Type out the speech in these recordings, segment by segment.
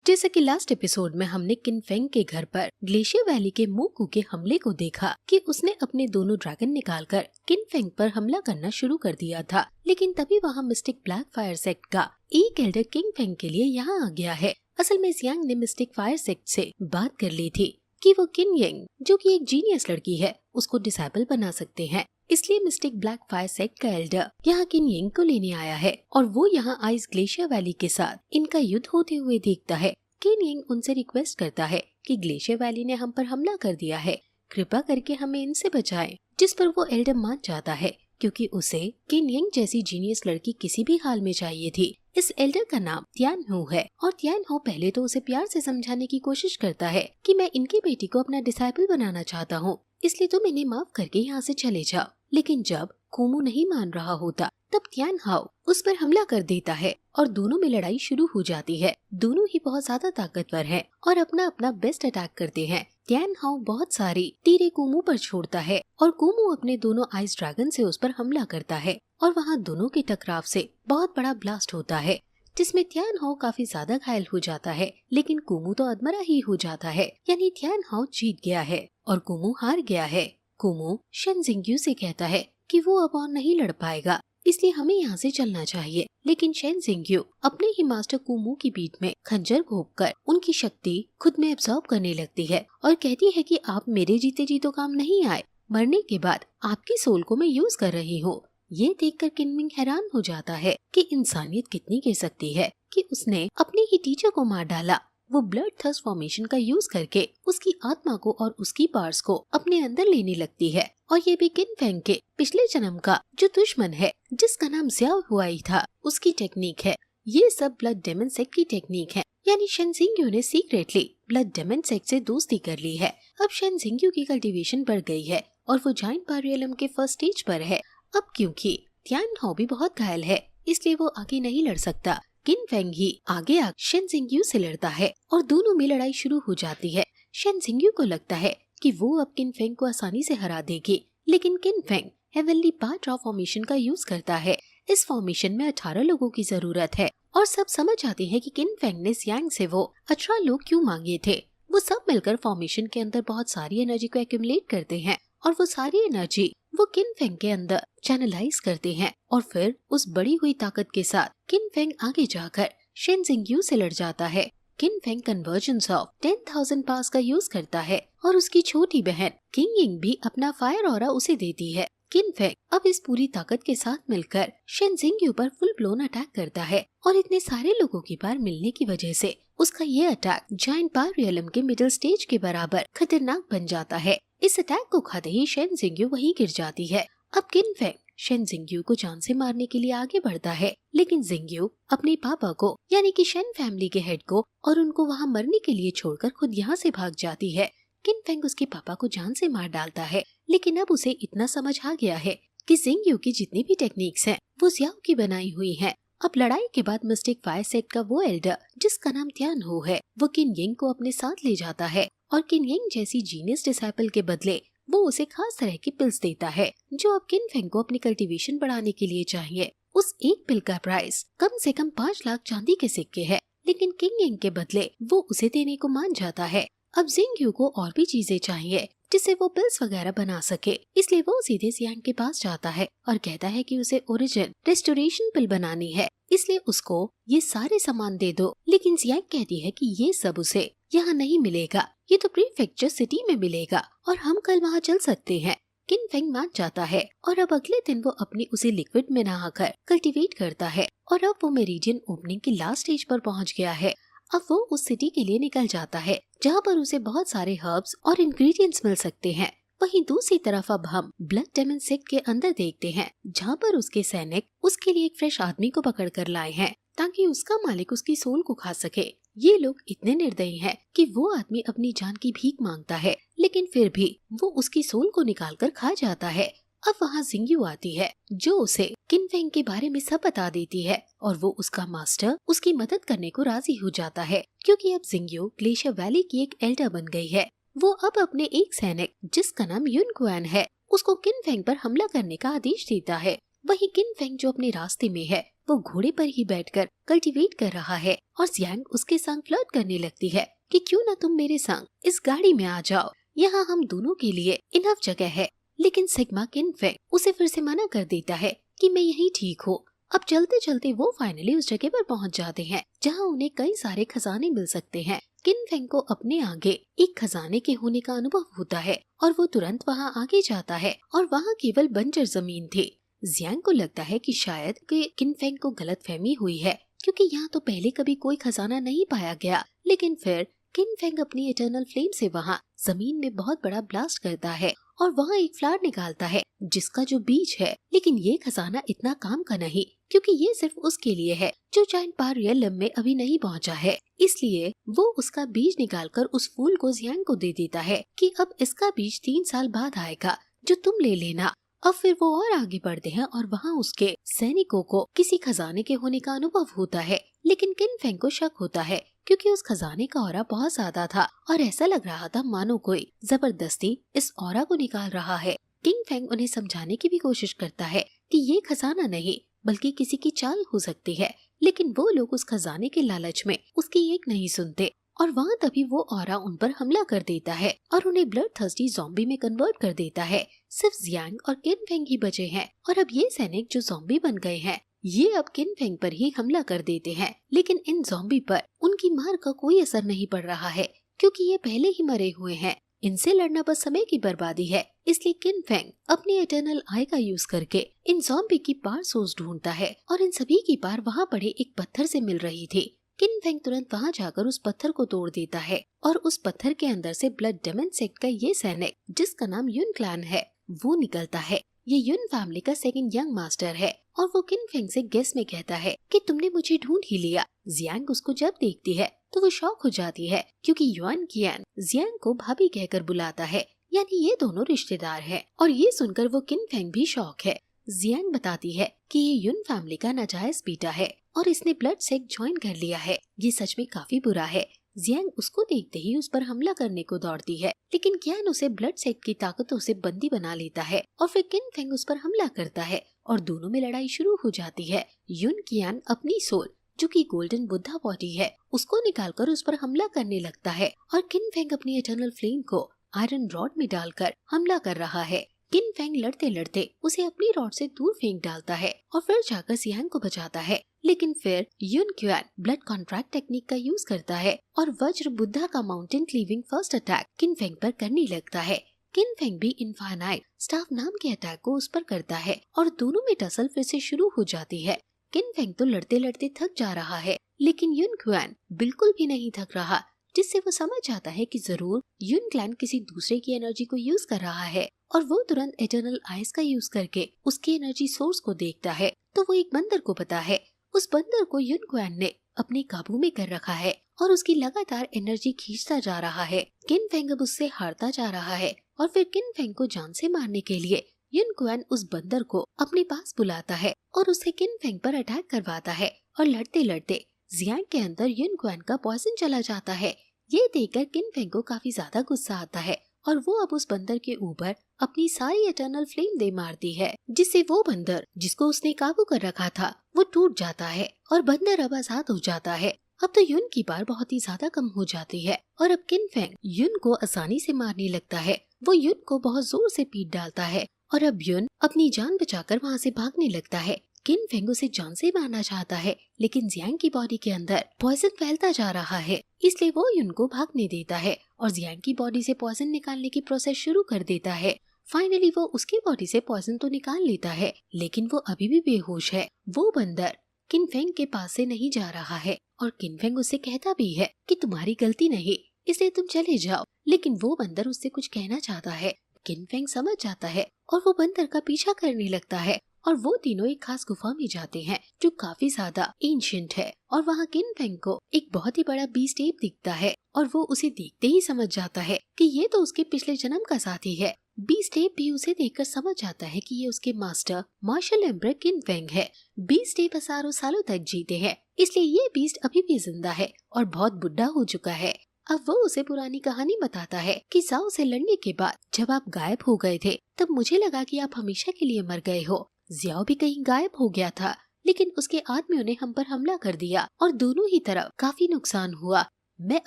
जैसा कि last episode में हमने किन फेंग के घर पर ग्लेशियर वैली के मोकू के हमले को देखा कि उसने अपने दोनों ड्रैगन निकालकर किन फेंग पर हमला करना शुरू कर दिया था, लेकिन तभी वहाँ मिस्टिक ब्लैक फायर सेक्ट का एक एल्डर किंग फेंग के लिए यहाँ आ गया है। असल में जियांग ने मिस्टिक फायर सेक्ट से बात कर ली थी कि वो किन येंग, जो कि एक जीनियस लड़की है, उसको डिसेबल बना सकते हैं। इसलिए मिस्टिक ब्लैक फायर सेक्ट का एल्डर यहाँ किन येंग को लेने आया है और वो यहाँ आइस ग्लेशियर वैली के साथ इनका युद्ध होते हुए देखता है। किन येंग उनसे रिक्वेस्ट करता है कि ग्लेशियर वैली ने हम पर हमला कर दिया है, कृपा करके हमें इनसे बचाएं, जिस पर वो एल्डर मान जाता है क्योंकि उसे किन येंग जैसी जीनियस लड़की किसी भी हाल में चाहिए थी। इस एल्डर का नाम तियान हो है और तियान हो पहले तो उसे प्यार से समझाने की कोशिश करता है कि मैं इनकी बेटी को अपना डिसाइपल बनाना चाहता हूँ, इसलिए तुम इन्हें माफ करके यहाँ से चले जाओ। लेकिन जब कुमू नहीं मान रहा होता तब तियान हाओ उस पर हमला कर देता है और दोनों में लड़ाई शुरू हो जाती है। दोनों ही बहुत ज्यादा ताकतवर हैं और अपना अपना बेस्ट अटैक करते हैं। तियान हाओ बहुत सारी तीरे कुमू पर छोड़ता है और कुमू अपने दोनों आइस ड्रैगन से उस पर हमला करता है और वहाँ दोनों के टकराव से बहुत बड़ा ब्लास्ट होता है, जिसमें तियान हाओ काफी ज्यादा घायल हो जाता है, लेकिन कुमू तो अधमरा ही हो जाता है। यानी तियान हाओ जीत गया है और कुमू हार गया है। कुमू शन जिंग्यू से कहता है कि वो अब और नहीं लड़ पाएगा, इसलिए हमें यहाँ से चलना चाहिए। लेकिन शेन जिंग्यू अपने ही मास्टर कुमू की पीठ में खंजर घोंपकर उनकी शक्ति खुद में एब्जॉर्ब करने लगती है और कहती है कि आप मेरे जीते जी तो काम नहीं आए, मरने के बाद आपकी सोल को मैं यूज कर रही हूँ। ये देखकर किनमिंग हैरान हो जाता है कि इंसानियत कितनी गिर सकती है कि उसने अपने ही टीचर को मार डाला। वो ब्लड थर्स्ट फॉर्मेशन का यूज करके उसकी आत्मा को और उसकी पार्ट्स को अपने अंदर लेने लगती है और ये भी किन फेंग के पिछले जन्म का जो दुश्मन है, जिसका नाम ज़्याओ हुआई था, उसकी टेक्निक है। ये सब ब्लड डेमन सेक्ट की टेक्निक है। यानी शन जिंग्यू ने सीक्रेटली ब्लड डेमन सेक्ट से दोस्ती कर ली है। अब शन जिंग्यू की कल्टीवेशन बढ़ गई है और वो जायंट पायरियलम के फर्स्ट स्टेज पर है। अब क्योंकि तियान हाओ भी बहुत घायल है, इसलिए वो आगे नहीं लड़ सकता। किन फेंग ही आगे शन जिंग्यू से लड़ता है और दोनों में लड़ाई शुरू हो जाती है। शन जिंग्यू को लगता है कि वो अब किन फेंग को आसानी से हरा देगी, लेकिन किन Feng heavenly part of formation का यूज करता है। इस फॉर्मेशन में 18 लोगों की जरूरत है और सब समझ जाते हैं कि किन फेंग ने जियांग से वो 18 लोग क्यों मांगे थे। वो सब मिलकर फॉर्मेशन के अंदर बहुत सारी एनर्जी को एक्यूमुलेट करते हैं और वो सारी एनर्जी वो किन फेंग के अंदर चैनलाइज करते हैं और फिर उस बड़ी हुई ताकत के साथ किन फेंग आगे जाकर शन जिंग्यू से लड़ जाता है। किन फेंग कन्वर्जेंस ऑफ 10,000 पास का यूज करता है और उसकी छोटी बहन किंग यिंग भी अपना फायर ऑरा उसे देती है। किन फेंग अब इस पूरी ताकत के साथ मिलकर शन जिंग्यू पर फुल ब्लोन अटैक करता है और इतने सारे लोगों की पार मिलने की वजह से उसका ये अटैक जायंट पायरियलम के मिडिल स्टेज के बराबर खतरनाक बन जाता है। इस अटैक को खाते ही शन जिंग्यू वहीं गिर जाती है। अब किन फेंग शन जिंग्यू को जान से मारने के लिए आगे बढ़ता है, लेकिन जिंग्यू अपने पापा को यानी कि शन फैमिली के हेड को और उनको वहाँ मरने के लिए छोड़कर खुद यहाँ से भाग जाती है। किन फेंग उसके पापा को जान से मार डालता है, लेकिन अब उसे इतना समझ आ गया है कि जिंग्यू की जितनी भी टेक्निक्स हैं वो ज़्याओ की बनाई हुई हैं। अब लड़ाई के बाद मिस्टिक फायर सेक्ट का वो एल्डर जिसका नाम तियान हो है, वो किन येंग को अपने साथ ले जाता है और किन येंग जैसी जीनियस डिसाइपल के बदले वो उसे खास तरह की पिल्स देता है जो अब किन फेंग को अपनी कल्टीवेशन बढ़ाने के लिए चाहिए। उस एक पिल का प्राइस कम से कम 5 लाख चांदी के सिक्के है, लेकिन किंग येंग के बदले वो उसे देने को मान जाता है। अब जिंग्यू को और भी चीजें चाहिए जिससे वो पिल्स वगैरह बना सके, इसलिए वो सीधे जियांग के पास जाता है और कहता है कि उसे ओरिजिन रेस्टोरेशन पिल बनानी है, इसलिए उसको ये सारे सामान दे दो। लेकिन जियांग कहती है कि ये सब उसे यहाँ नहीं मिलेगा, ये तो प्रीफेक्चर सिटी में मिलेगा और हम कल वहाँ चल सकते हैं। किन फेंग मान जाता है और अब अगले दिन वो अपनी उसे लिक्विड में नहाकर कल्टीवेट करता है और अब वो मेरिडियन ओपनिंग की लास्ट स्टेज पर पहुँच गया है। अब वो उस सिटी के लिए निकल जाता है जहाँ पर उसे बहुत सारे हर्ब्स और इंग्रेडिएंट्स मिल सकते हैं। वहीं दूसरी तरफ अब हम ब्लड डेमन सेक्ट के अंदर देखते हैं जहाँ पर उसके सैनिक उसके लिए एक फ्रेश आदमी को पकड़ कर लाए हैं ताकि उसका मालिक उसकी सोल को खा सके। ये लोग इतने निर्दयी हैं कि वो आदमी अपनी जान की भीख मांगता है, लेकिन फिर भी वो उसकी सोल को निकाल कर खा जाता है। अब वहाँ जिंग्यू आती है जो उसे किन फेंग के बारे में सब बता देती है और वो उसका मास्टर उसकी मदद करने को राजी हो जाता है क्योंकि अब जिंग्यू ग्लेशियर वैली की एक एल्डर बन गई है। वो अब अपने एक सैनिक जिसका नाम युन कुआन है उसको किन फेंग पर हमला करने का आदेश देता है। वही किन फेंग जो अपने रास्ते में है वो घोड़े पर ही बैठकर कल्टीवेट कर रहा है और जियांग उसके संग फ्लर्ट करने लगती है कि क्यों ना तुम मेरे संग इस गाड़ी में आ जाओ, यहाँ हम दोनों के लिए इनफ जगह है। लेकिन सिग्मा किनफेंग उसे फिर से मना कर देता है कि मैं यही ठीक हूँ। अब चलते चलते वो फाइनली उस जगह पर पहुँच जाते हैं जहाँ उन्हें कई सारे खजाने मिल सकते हैं। किनफेंग को अपने आगे एक खजाने के होने का अनुभव होता है और वो तुरंत वहाँ आगे जाता है और वहाँ केवल बंजर जमीन थी। जियांग को लगता है कि शायद किनफेंग को गलतफहमी हुई है क्योंकि यहाँ तो पहले कभी कोई खजाना नहीं पाया गया। लेकिन फिर किनफेंग अपनी इटर्नल फ्लेम से वहाँ जमीन में बहुत बड़ा ब्लास्ट करता है और वहाँ एक फ्लावर निकालता है जिसका जो बीज है। लेकिन ये खजाना इतना काम का नहीं क्योंकि ये सिर्फ उसके लिए है जो जायंट पार रियलम में अभी नहीं पहुँचा है। इसलिए वो उसका बीज निकालकर उस फूल को जियांग को दे देता है कि अब इसका बीज 3 साल बाद आएगा जो तुम ले लेना। अब फिर वो और आगे बढ़ते हैं और वहाँ उसके सैनिकों को किसी खजाने के होने का अनुभव होता है। लेकिन किनफेंग को शक होता है क्योंकि उस खजाने का ऑरा बहुत ज्यादा था और ऐसा लग रहा था मानो कोई जबरदस्ती इस ऑरा को निकाल रहा है। किनफेंग उन्हें समझाने की भी कोशिश करता है कि ये खजाना नहीं बल्कि किसी की चाल हो सकती है। लेकिन वो लोग उस खजाने के लालच में उसकी एक नहीं सुनते और वहाँ तभी वो ऑरा उन पर हमला कर देता है और उन्हें ब्लड थर्स्टी ज़ॉम्बी में कन्वर्ट कर देता है। सिर्फ जियांग और किनफेंग ही बचे हैं और अब ये सैनिक जो ज़ॉम्बी बन गए हैं ये अब किनफेंग पर ही हमला कर देते हैं। लेकिन इन ज़ॉम्बी पर उनकी मार का कोई असर नहीं पड़ रहा है क्योंकि ये पहले ही मरे हुए हैं। इनसे लड़ना बस समय की बर्बादी है। इसलिए किनफेंग अपनी इटर्नल आई का यूज करके इन ज़ॉम्बी की पार सोर्स ढूंढता है और इन सभी की पार वहाँ पड़े एक पत्थर से मिल रही थी। किनफेंग तुरंत वहाँ जाकर उस पत्थर को तोड़ देता है और उस पत्थर के अंदर से ब्लड डेमन सेक्ट का ये सैनिक जिसका नाम युन क्लैन है वो निकलता है। ये युन फैमिली का सेकंड यंग मास्टर है और वो किनफेंग से गेस में कहता है कि तुमने मुझे ढूंढ ही लिया। जियांग उसको जब देखती है तो वो शॉक हो जाती है क्योंकि युआन कियान जियांग को भाभी कहकर बुलाता है, यानी ये दोनों रिश्तेदार हैं। और ये सुनकर वो किनफेंग भी शॉक है। जियांग बताती है कि ये युन फैमिली का नाजायज बेटा है और इसने ब्लड सेक्ट ज्वाइन कर लिया है। ये सच में काफी बुरा है। जियांग उसको देखते ही उस पर हमला करने को दौड़ती है लेकिन कियान उसे ब्लड सेक्ट की ताकतों से बंदी बना लेता है और फिर किनफेंग उस पर हमला करता है और दोनों में लड़ाई शुरू हो जाती है। युन कियान अपनी सोल जो कि गोल्डन बुद्धा बॉडी है उसको निकालकर उस पर हमला करने लगता है और किनफेंग अपनी इटर्नल फ्लेम को आयरन रॉड में डालकर हमला कर रहा है। किनफेंग लड़ते लड़ते उसे अपनी रॉड से दूर फेंक डालता है और फिर जाकर जियांग को बचाता है। लेकिन फिर युन क्युआन ब्लड कॉन्ट्रैक्ट टेक्निक का यूज करता है और वज्र बुद्धा का माउंटेन क्लीविंग फर्स्ट अटैक किनफेंग पर करने लगता है। किनफेंग भी इनफाइनाइट स्टाफ नाम के अटैक को उस पर करता है और दोनों में टसल फिर से शुरू हो जाती है। किनफेंग तो लड़ते लड़ते थक जा रहा है लेकिन युन क्युआन बिल्कुल भी नहीं थक रहा, जिससे वो समझ जाता है कि जरूर युन क्लैन किसी दूसरे की एनर्जी को यूज कर रहा है और वो तुरंत इटर्नल आइज का यूज करके उसकी एनर्जी सोर्स को देखता है तो वो एक बंदर को पता है। उस बंदर को युन क्लैन ने अपने काबू में कर रखा है और उसकी लगातार एनर्जी खींचता जा रहा है। किनफेंग अब उससे हारता जा रहा है और फिर किनफेंग को जान से मारने के लिए युन क्लैन उस बंदर को अपने पास बुलाता है और उससे किनफेंग पर अटैक करवाता है और लड़ते लड़ते जियांग के अंदर युन क्लैन का पॉइजन चला जाता है। ये देखकर किनफेंग को काफी ज्यादा गुस्सा आता है और वो अब उस बंदर के ऊपर अपनी सारी इटर्नल फ्लेम दे मारती है जिससे वो बंदर जिसको उसने काबू कर रखा था वो टूट जाता है और बंदर अब आजाद हो जाता है। अब तो युन की पार बहुत ही ज्यादा कम हो जाती है और अब किनफेंग युन को आसानी से मारने लगता है। वो युन को बहुत जोर से पीट डालता है और अब युन अपनी जान बचाकर वहाँ से भागने लगता है। किनफेंग उसे जान से मारना चाहता है लेकिन जियांग की बॉडी के अंदर पॉइजन फैलता जा रहा है, इसलिए वो युन को भागने देता है और जियांग की बॉडी से पॉइजन निकालने की प्रोसेस शुरू कर देता है। फाइनली वो उसकी बॉडी से पॉइजन तो निकाल लेता है लेकिन वो अभी भी बेहोश है। वो बंदर किनफेंग के पास से नहीं जा रहा है और किनफेंग उससे कहता भी है कि तुम्हारी गलती नहीं इसलिए तुम चले जाओ, लेकिन वो बंदर उससे कुछ कहना चाहता है। किनफेंग समझ जाता है और वो बंदर का पीछा करने लगता है और वो तीनों एक खास गुफा में जाते हैं जो काफी ज्यादा एंशिएंट है और वहाँ किनफेंग को एक बहुत ही बड़ा बीस्ट एप दिखता है और वो उसे देखते ही समझ जाता है कि ये तो उसके पिछले जन्म का साथी है। बीस्ट एप भी उसे देखकर समझ जाता है कि ये उसके मास्टर मार्शल एम्पर किनफेंग है। बीस्ट एप हजारों सालों तक जीते हैं इसलिए ये बीस्ट अभी भी जिंदा है और बहुत बुढ़ा हो चुका है। अब वो उसे पुरानी कहानी बताता है कि जाओ से लड़ने के बाद जब आप गायब हो गए थे तब मुझे लगा कि आप हमेशा के लिए मर गए हो। जियाओ भी कहीं गायब हो गया था लेकिन उसके आदमियों ने हम पर हमला कर दिया और दोनों ही तरफ काफी नुकसान हुआ। मैं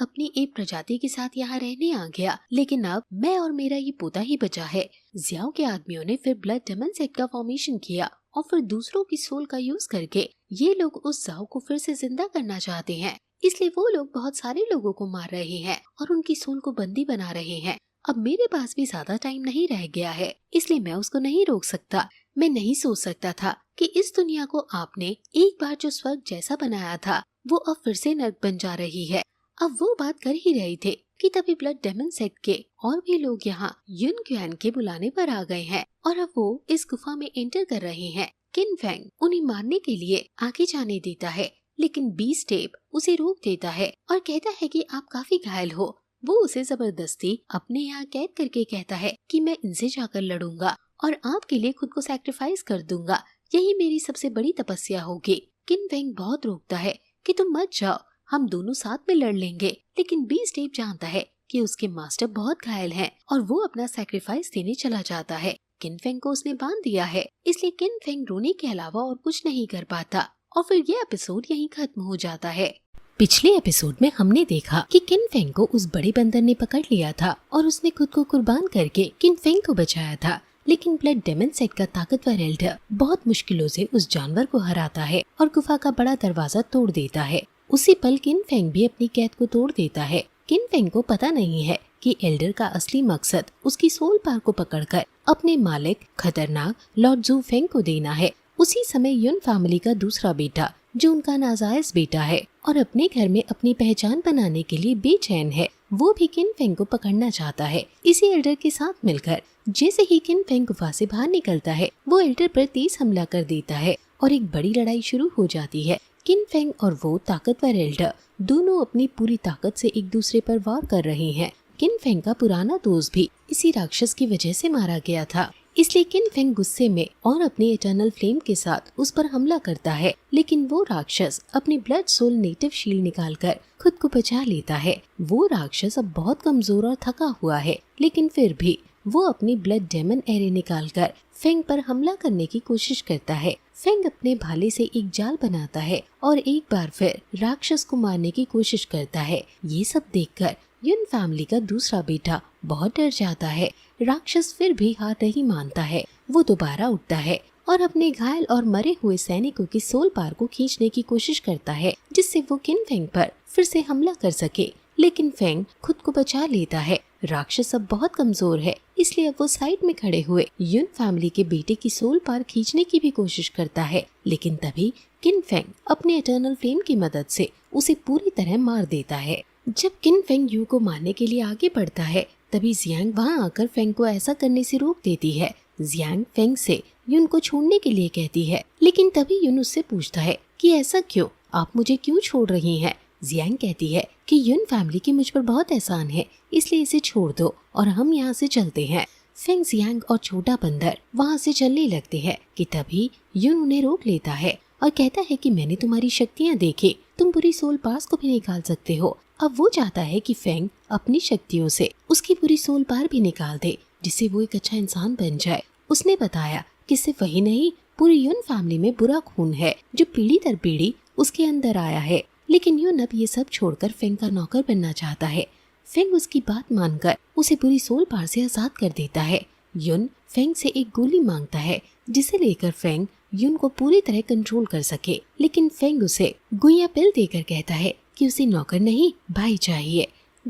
अपनी एक प्रजाति के साथ यहाँ रहने आ गया, लेकिन अब मैं और मेरा ये पोता ही बचा है। जियाओ के आदमियों ने फिर ब्लड डेमन सेट का फॉर्मेशन किया और फिर दूसरों की सोल का यूज करके ये लोग उस जाओ को फिर से जिंदा करना चाहते हैं। इसलिए वो लोग बहुत सारे लोगों को मार रहे हैं और उनकी सोल को बंदी बना रहे हैं। अब मेरे पास भी ज्यादा टाइम नहीं रह गया है, इसलिए मैं उसको नहीं रोक सकता। मैं नहीं सोच सकता था कि इस दुनिया को आपने एक बार जो स्वर्ग जैसा बनाया था वो अब फिर से नर्क बन जा रही है। अब वो बात कर ही रहे थे कि तभी ब्लड डेमन सेट के और भी लोग यहाँ युन क्युआन के बुलाने पर आ गए हैं और अब वो इस गुफा में एंटर कर रहे हैं। किन फेंग उन्हें मारने के लिए आगे जाने देता है, लेकिन बीस्ट टेप उसे रोक देता है और कहता है कि आप काफी घायल हो। वो उसे जबरदस्ती अपने यहाँ कैद करके कहता है कि मैं इनसे जाकर लड़ूंगा और आपके लिए खुद को सैक्रिफाइस कर दूंगा, यही मेरी सबसे बड़ी तपस्या होगी। किन फेंग बहुत रोकता है कि तुम मत जाओ, हम दोनों साथ में लड़ लेंगे, लेकिन बीस्ट टेप जानता है कि उसके मास्टर बहुत घायल हैं और वो अपना सैक्रिफाइस देने चला जाता है। किन फेंग को उसने बांध दिया है, इसलिए किन फेंग रोने के अलावा और कुछ नहीं कर पाता और फिर ये एपिसोड यहीं खत्म हो जाता है। पिछले एपिसोड में हमने देखा कि किन फेंग को उस बड़े बंदर ने पकड़ लिया था और उसने खुद को कुर्बान करके किन फेंग को बचाया था, लेकिन ब्लड डेमन सेट का ताकतवर एल्डर बहुत मुश्किलों से उस जानवर को हराता है और गुफा का बड़ा दरवाजा तोड़ देता है। उसी पल किन फेंग भी अपनी कैद को तोड़ देता है। किन फेंग को पता नहीं है कि एल्डर का असली मकसद उसकी सोल पार को पकड़कर अपने मालिक खतरनाक लॉर्ड जू फेंग को देना है। उसी समय युन फैमिली का दूसरा बेटा जो उनका नाजायज बेटा है और अपने घर में अपनी पहचान बनाने के लिए बेचैन है, वो भी किन फेंग को पकड़ना चाहता है। इसी एल्डर के साथ मिलकर जैसे ही किन फेंग गुफा से बाहर निकलता है वो एल्डर पर तेज हमला कर देता है और एक बड़ी लड़ाई शुरू हो जाती है। किन फेंग और वो ताकतवर एल्डर दोनों अपनी पूरी ताकत से एक दूसरे पर वार कर रहे हैं। किन फेंग का पुराना दोस्त भी इसी राक्षस की वजह से मारा गया था, इसलिए किन फेंग गुस्से में और अपनी इटर्नल फ्लेम के साथ उस पर हमला करता है, लेकिन वो राक्षस अपनी ब्लड सोल नेटिव शील्ड निकालकर खुद को बचा लेता है। वो राक्षस अब बहुत कमजोर और थका हुआ है, लेकिन फिर भी वो अपनी ब्लड डेमन एरे निकालकर फेंग पर हमला करने की कोशिश करता है। फेंग अपने भाले से एक जाल बनाता है और एक बार फिर राक्षस को मारने की कोशिश करता है। ये सब देखकर युन फैमिली का दूसरा बेटा बहुत डर जाता है। राक्षस फिर भी हार नहीं मानता है। वो दोबारा उठता है और अपने घायल और मरे हुए सैनिकों की सोल पार को खींचने की कोशिश करता है, जिससे वो किन फेंग पर फिर से हमला कर सके, लेकिन फेंग खुद को बचा लेता है। राक्षस अब बहुत कमजोर है, इसलिए अब वो साइड में खड़े हुए युन फैमिली के बेटे की सोल पार खींचने की भी कोशिश करता है, लेकिन तभी किन फेंग अपने इटर्नल फ्लेम की मदद से उसे पूरी तरह मार देता है। जब किन फेंग यू को मारने के लिए आगे बढ़ता है, तभी जियांग वहाँ आकर फेंग को ऐसा करने से रोक देती है। जियांग फेंग से युन को छोड़ने के लिए कहती है, लेकिन तभी युन उससे पूछता है कि ऐसा क्यों, आप मुझे क्यों छोड़ रही हैं? जियांग कहती है कि युन फैमिली की मुझ पर बहुत एहसान है, इसलिए इसे छोड़ दो और हम यहाँ से चलते हैं। फेंग जियांग और छोटा बंदर वहाँ से चलने लगते हैं कि तभी युन उन्हें रोक लेता है और कहता है कि मैंने तुम्हारी शक्तियाँ देखी, तुम पूरी सोल पास को भी निकाल सकते हो। अब वो चाहता है कि फेंग अपनी शक्तियों से उसकी पूरी सोल पार भी निकाल दे, जिससे वो एक अच्छा इंसान बन जाए। उसने बताया कि सिर्फ वही नहीं, पूरी युन फैमिली में बुरा खून है जो पीढ़ी दर पीढ़ी उसके अंदर आया है, लेकिन युन अब ये सब छोड़कर फेंग का नौकर बनना चाहता है। फेंग उसकी बात मानकर उसे पूरी सोल पार से आजाद कर देता है। युन फेंग से एक गोली मांगता है, जिसे लेकर फेंग युन को पूरी तरह कंट्रोल कर सके, लेकिन फेंग उसे गुइया पिल देकर कहता है कि उसे नौकर नहीं भाई चाहिए।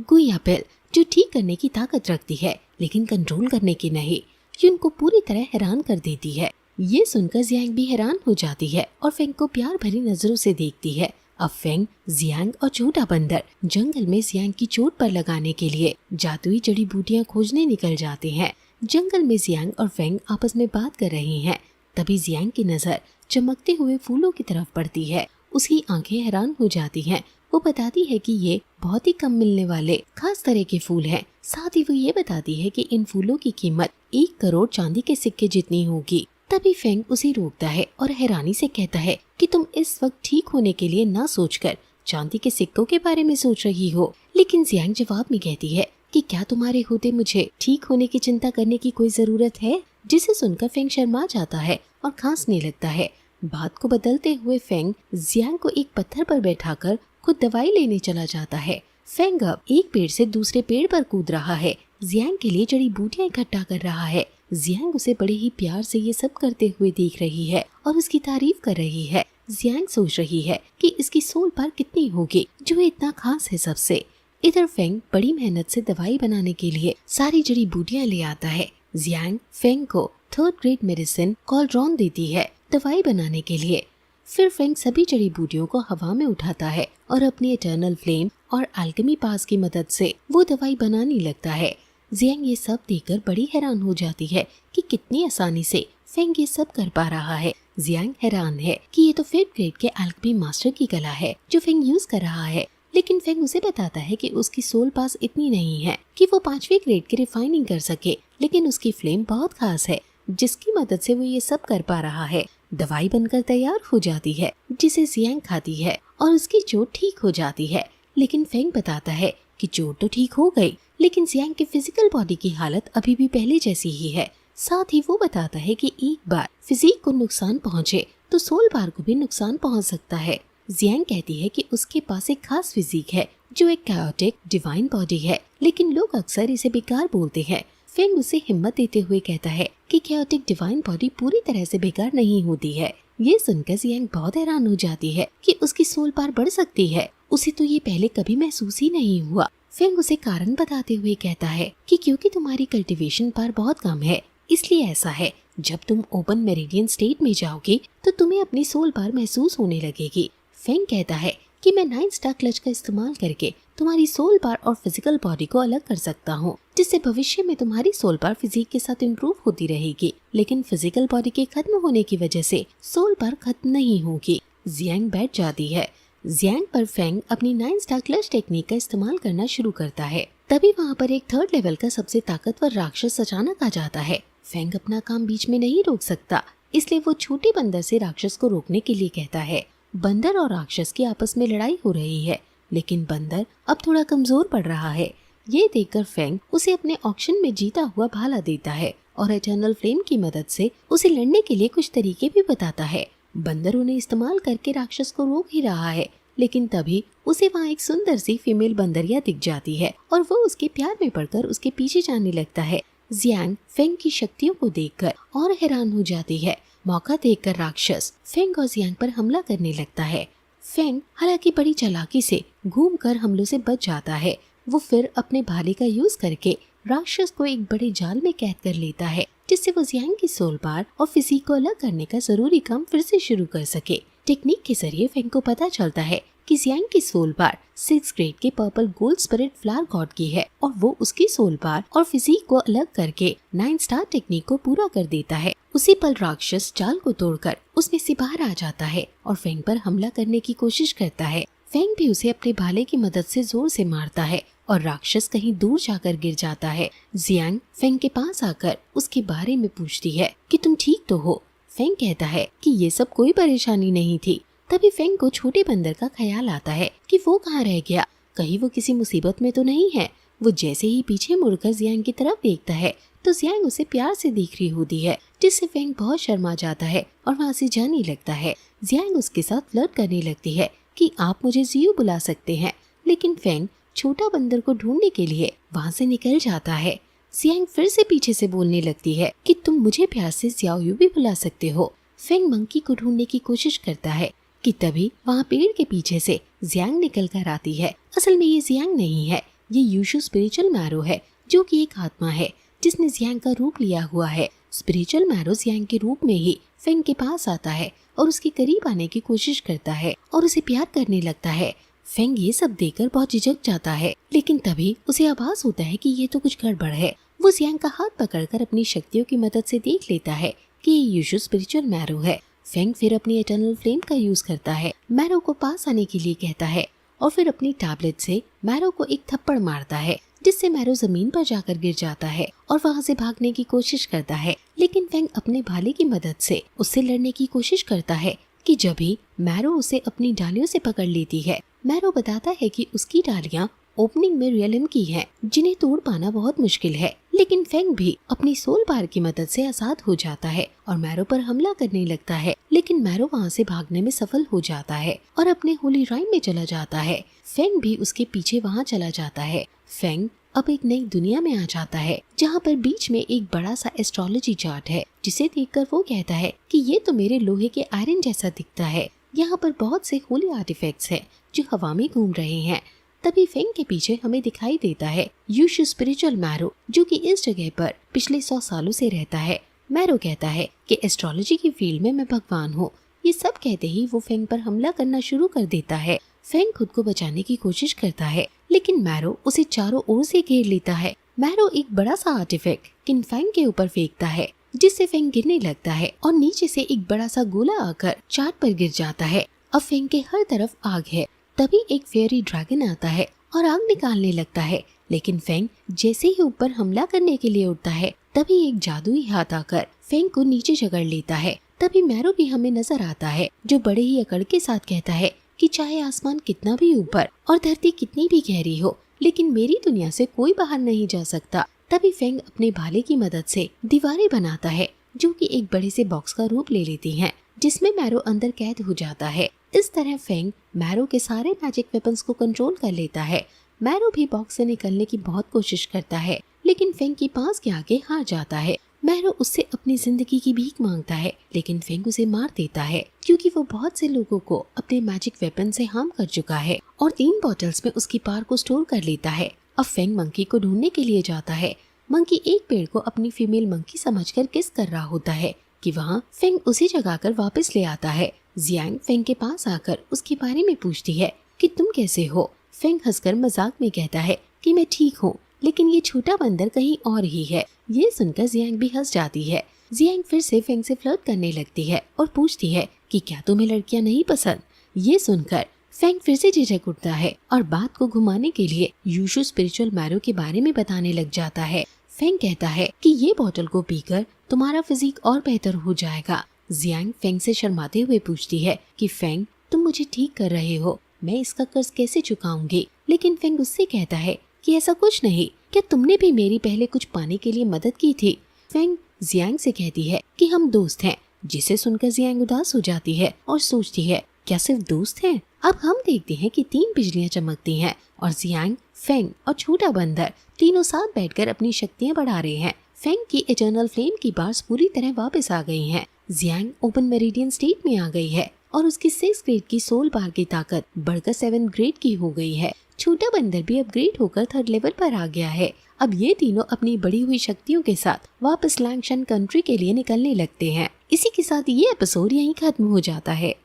गुइया पिल जो ठीक करने की ताकत रखती है, लेकिन कंट्रोल करने की नहीं, युन को पूरी तरह हैरान कर देती है। ये सुनकर जियांग भी हैरान हो जाती है और फेंग को प्यार भरी नजरों से देखती है। अब फेंग, जियांग और छोटा बंदर जंगल में जियांग की चोट पर लगाने के लिए जादुई जड़ी बूटियां खोजने निकल जाते हैं। जंगल में जियांग और फेंग आपस में बात कर रही हैं। तभी जियांग की नजर चमकते हुए फूलों की तरफ पड़ती है। उसकी आंखें हैरान हो जाती हैं। वो बताती है कि ये बहुत ही कम मिलने वाले खास तरह के फूल हैं। साथ ही वो ये बताती है कि इन फूलों की कीमत 1 करोड़ चांदी के सिक्के जितनी होगी। तभी फेंग उसे रोकता है और हैरानी से कहता है कि तुम इस वक्त ठीक होने के लिए ना सोचकर चांदी के सिक्कों के बारे में सोच रही हो। लेकिन जियांग जवाब में कहती है कि क्या तुम्हारे होते मुझे ठीक होने की चिंता करने की कोई जरूरत है? जिसे सुनकर फेंग शर्मा जाता है और खांसने लगता है। बात को बदलते हुए फेंग जियांग को एक पत्थर पर बैठाकर खुद दवाई लेने चला जाता है। फेंग अब एक पेड़ से दूसरे पेड़ पर कूद रहा है, जियांग के लिए जड़ी बूटियां इकट्ठा कर रहा है। जियांग उसे बड़े ही प्यार से ये सब करते हुए देख रही है और उसकी तारीफ कर रही है। जियांग सोच रही है कि इसकी सोल पावर कितनी होगी जो इतना खास है सबसे। इधर फेंग बड़ी मेहनत से दवाई बनाने के लिए सारी जड़ी बूटियां ले आता है। जियांग फेंग को 3rd ग्रेड मेडिसिन कॉलड्रॉन देती है दवाई बनाने के लिए। फिर फेंग सभी जड़ी बूटियों को हवा में उठाता है और अपनी इटर्नल फ्लेम और अल्केमी पास की मदद से वो दवाई बनाने लगता है। जियांग ये सब देखकर बड़ी हैरान हो जाती है कि कितनी आसानी से फेंग ये सब कर पा रहा है। जियांग हैरान है कि ये तो 5th ग्रेड के अल्केमी मास्टर की कला है जो फेंग यूज कर रहा है, लेकिन फेंग उसे बताता है कि उसकी सोल पास इतनी नहीं है कि वो 5वीं ग्रेड की रिफाइनिंग कर सके, लेकिन उसकी फ्लेम बहुत खास है जिसकी मदद से वो ये सब कर पा रहा है। दवाई बनकर तैयार हो जाती है जिसे जियांग खाती है और उसकी चोट ठीक हो जाती है। लेकिन फेंग बताता है कि चोट तो ठीक हो गई, लेकिन जियांग की फिजिकल बॉडी की हालत अभी भी पहले जैसी ही है। साथ ही वो बताता है कि एक बार फिजिक को नुकसान पहुँचे तो सोल पावर को भी नुकसान पहुँच सकता है। जियांग कहती है कि उसके पास एक खास फिजिक है जो एक कायोटिक डिवाइन बॉडी है, लेकिन लोग अक्सर इसे बेकार बोलते हैं। फेंग उसे हिम्मत देते हुए कहता है कि कायोटिक डिवाइन बॉडी पूरी तरह से बेकार नहीं होती है। ये सुनकर जियांग बहुत हैरान हो जाती है कि उसकी सोल पावर बढ़ सकती है, उसे तो ये पहले कभी महसूस ही नहीं हुआ। फेंग उसे कारण बताते हुए कहता है कि क्योंकि तुम्हारी कल्टीवेशन पावर बहुत कम है इसलिए ऐसा है। जब तुम ओपन मेरिडियन स्टेट में जाओगे तो तुम्हें अपनी सोल पावर महसूस होने लगेगी। फेंग कहता है कि मैं 9 स्टार क्लच का इस्तेमाल करके तुम्हारी सोल पावर और फिजिकल बॉडी को अलग कर सकता हूँ, जिससे भविष्य में तुम्हारी सोल पावर फिजिक के साथ इम्प्रूव होती रहेगी, लेकिन फिजिकल बॉडी के खत्म होने की वजह से सोल पावर खत्म नहीं होगी। जियांग बैठ जाती है। जियांग पर फेंग अपनी 9 स्टार क्लच टेक्निक का इस्तेमाल करना शुरू करता है। तभी वहाँ पर एक 3rd लेवल का सबसे ताकतवर राक्षस अचानक आ जाता है। फेंग अपना काम बीच में नहीं रोक सकता, इसलिए वो छोटे बंदर से राक्षस को रोकने के लिए कहता है। बंदर और राक्षस की आपस में लड़ाई हो रही है, लेकिन बंदर अब थोड़ा कमजोर पड़ रहा है। ये देखकर फेंग उसे अपने ऑक्शन में जीता हुआ भाला देता है और इटर्नल फ्लेम की मदद से उसे लड़ने के लिए कुछ तरीके भी बताता है। बंदर उन्हें इस्तेमाल करके राक्षस को रोक ही रहा है, लेकिन तभी उसे वहाँ एक सुंदर सी फीमेल बंदरिया दिख जाती है और वो उसके प्यार में पड़कर उसके पीछे जाने लगता है। जियांग फेंग की शक्तियों को देखकर और हैरान हो जाती है। मौका देखकर राक्षस फेंग और जियांग पर हमला करने लगता है। फेंग हालांकि बड़ी चालाकी से घूमकर हमलों से बच जाता है। वो फिर अपने भाले का यूज करके राक्षस को एक बड़े जाल में कैद कर लेता है, जिससे वो जियांग की सोल पावर और फिजिक को अलग करने का जरूरी काम फिर से शुरू कर सके। टेक्निक के जरिए फेंग को पता चलता है कि जियांग की सोल पावर 6th ग्रेड के purple gold spirit flower God की है और वो उसकी सोल पावर और फिजिक को अलग करके 9 स्टार टेक्निक को पूरा कर देता है। उसी पल राक्षस जाल को तोड़कर उसमें से बाहर आ जाता है और फेंग पर हमला करने की कोशिश करता है। फेंग भी उसे अपने भाले की मदद से जोर से मारता है और राक्षस कहीं दूर जाकर गिर जाता है। जियांग फेंग के पास आकर उसके बारे में पूछती है कि तुम ठीक तो हो। फेंग कहता है कि ये सब कोई परेशानी नहीं थी। तभी फेंग को छोटे बंदर का ख्याल आता है कि वो कहाँ रह गया, कहीं वो किसी मुसीबत में तो नहीं है। वो जैसे ही पीछे मुड़कर जियांग की तरफ देखता है तो जियांग उसे प्यार से देख रही होती है, जिससे फेंग बहुत शर्मा जाता है और वहाँ से जाने लगता है। जियांग उसके साथ फ्लर्ट करने लगती है कि आप मुझे जियो बुला सकते हैं, लेकिन फेंग छोटा बंदर को ढूंढने के लिए वहाँ से निकल जाता है। जियांग फिर से पीछे से बोलने लगती है कि तुम मुझे प्यार से जियाओयू भी बुला सकते हो। फेंग मंकी को ढूंढने की कोशिश करता है कि तभी वहाँ पेड़ के पीछे से जियांग निकल कर आती है। असल में ये जियांग नहीं है, ये यूशु स्पिरिचुअल मैरो है, जो कि एक आत्मा है जिसने जियांग का रूप लिया हुआ है। स्पिरिचुअल मैरो जियांग के रूप में ही फेंग के पास आता है और उसके करीब आने की कोशिश करता है और उसे प्यार करने लगता है। फेंग ये सब देखकर बहुत झिझक जाता है, लेकिन तभी उसे आभास होता है कि ये तो कुछ गड़बड़ है। वो जियांग का हाथ पकड़कर अपनी शक्तियों की मदद से देख लेता है कि ये यूशु स्पिरिचुअल मैरो है। फेंग फिर अपनी इटर्नल फ्लेम का यूज करता है, मैरो को पास आने के लिए कहता है और फिर अपनी टैबलेट से मैरो को एक थप्पड़ मारता है, जिससे मैरो जमीन पर जाकर गिर जाता है और वहाँ से भागने की कोशिश करता है। लेकिन फेंग अपने भाले की मदद से उससे लड़ने की कोशिश करता है कि जब भी मैरो उसे अपनी डालियों से पकड़ लेती है। मैरो बताता है कि उसकी डालियाँ ओपनिंग में रियलिम की हैं, जिन्हें तोड़ पाना बहुत मुश्किल है। लेकिन फेंग भी अपनी सोल पावर की मदद से आजाद हो जाता है और मैरो पर हमला करने लगता है। लेकिन मैरो वहाँ से भागने में सफल हो जाता है और अपने होली राइम में चला जाता है। फेंग भी उसके पीछे वहाँ चला जाता है। फेंग अब एक नई दुनिया में आ जाता है, जहाँ पर बीच में एक बड़ा सा एस्ट्रोलॉजी चार्ट है, जिसे देखकर वो कहता है कि ये तो मेरे लोहे के आयरन जैसा दिखता है। यहाँ पर बहुत से होली आर्टिफैक्ट्स हैं जो हवा में घूम रहे हैं। तभी फेंग के पीछे हमें दिखाई देता है यूशु स्पिरिचुअल मैरो, जो कि इस जगह पर पिछले 100 सालों से रहता है। मैरो कहता है कि एस्ट्रोलॉजी की फील्ड में मैं भगवान हूँ। ये सब कहते ही वो फेंग पर हमला करना शुरू कर देता है। फेंग खुद को बचाने की कोशिश करता है, लेकिन मैरो उसे चारों ओर से घेर लेता है। मैरो एक बड़ा सा आर्टिफैक्ट किनफेंग के ऊपर फेंकता है, जिससे फेंग गिरने लगता है और नीचे से एक बड़ा सा गोला आकर चार्ट पर गिर जाता है। अब फेंग के हर तरफ आग है। तभी एक फेयरी ड्रैगन आता है और आग निकालने लगता है, लेकिन फेंग जैसे ही ऊपर हमला करने के लिए उठता है, तभी एक जादुई हाथ आकर फेंग को नीचे जकड़ लेता है। तभी मैरो भी हमें नजर आता है, जो बड़े ही अकड़ के साथ कहता है कि चाहे आसमान कितना भी ऊपर और धरती कितनी भी गहरी हो, लेकिन मेरी दुनिया से कोई बाहर नहीं जा सकता। तभी फेंग अपने भाले की मदद से दीवारें बनाता है, जो कि एक बड़े से बॉक्स का रूप ले लेती हैं, जिसमें मैरो अंदर कैद हो जाता है। इस तरह फेंग मैरो के सारे मैजिक वेपन्स को कंट्रोल कर लेता है। मैरो भी बॉक्स से निकलने की बहुत कोशिश करता है, लेकिन फेंग की पास के आगे हार जाता है। मैरो उससे अपनी जिंदगी की भीख मांगता है, लेकिन फेंग उसे मार देता है, क्योंकि वो बहुत से लोगों को अपने मैजिक वेपन से हार्म कर चुका है और 3 बॉटल्स में उसकी पावर को स्टोर कर लेता है। अब फेंग मंकी को ढूंढने के लिए जाता है। मंकी एक पेड़ को अपनी फीमेल मंकी समझकर किस कर रहा होता है कि वहाँ फेंग उसी जगह कर वापस ले आता है। जियांग फेंग के पास आकर उसके बारे में पूछती है कि तुम कैसे हो। फेंग हंसकर मजाक में कहता है कि मैं ठीक हूँ, लेकिन ये छोटा बंदर कहीं और ही है। ये सुनकर जियांग भी हंस जाती है। जियांग फिर से फेंग से फ्लर्ट करने लगती है और पूछती है कि क्या तुम्हें लड़कियां नहीं पसंद। ये सुनकर फेंग फिर से झिझक उठता है और बात को घुमाने के लिए यूशु स्पिरिचुअल मैरो के बारे में बताने लग जाता है। फेंग कहता है कि ये बोतल को पीकर तुम्हारा फिजिक और बेहतर हो जाएगा। जियांग फेंग से शर्माते हुए पूछती है कि फेंग, तुम मुझे ठीक कर रहे हो, मैं इसका कर्ज कैसे चुकाऊंगी। लेकिन फेंग उससे कहता है कि ऐसा कुछ नहीं, क्या तुमने भी मेरी पहले कुछ पाने के लिए मदद की थी। फेंग जियांग से कहती है कि हम दोस्त हैं, जिसे सुनकर जियांग उदास हो जाती है और सोचती है क्या सिर्फ दोस्त हैं। अब हम देखते हैं कि 3 बिजलियां चमकती हैं और जियांग, फेंग और छोटा बंदर तीनों साथ बैठकर अपनी शक्तियां बढ़ा रहे हैं। फेंग की इटर्नल फ्लेम की बार्स पूरी तरह वापस आ गई हैं। जियांग ओपन मेरिडियन स्टेट में आ गई है और उसकी 6 ग्रेड की सोल पावर की ताकत बढ़कर 7 ग्रेड की हो गई है। छोटा बंदर भी अपग्रेड होकर 3rd लेवल पर आ गया है। अब ये तीनों अपनी बढ़ी हुई शक्तियों के साथ वापस लैंगशन कंट्री के लिए निकलने लगते हैं। इसी के साथ ये एपिसोड यहीं खत्म हो जाता है।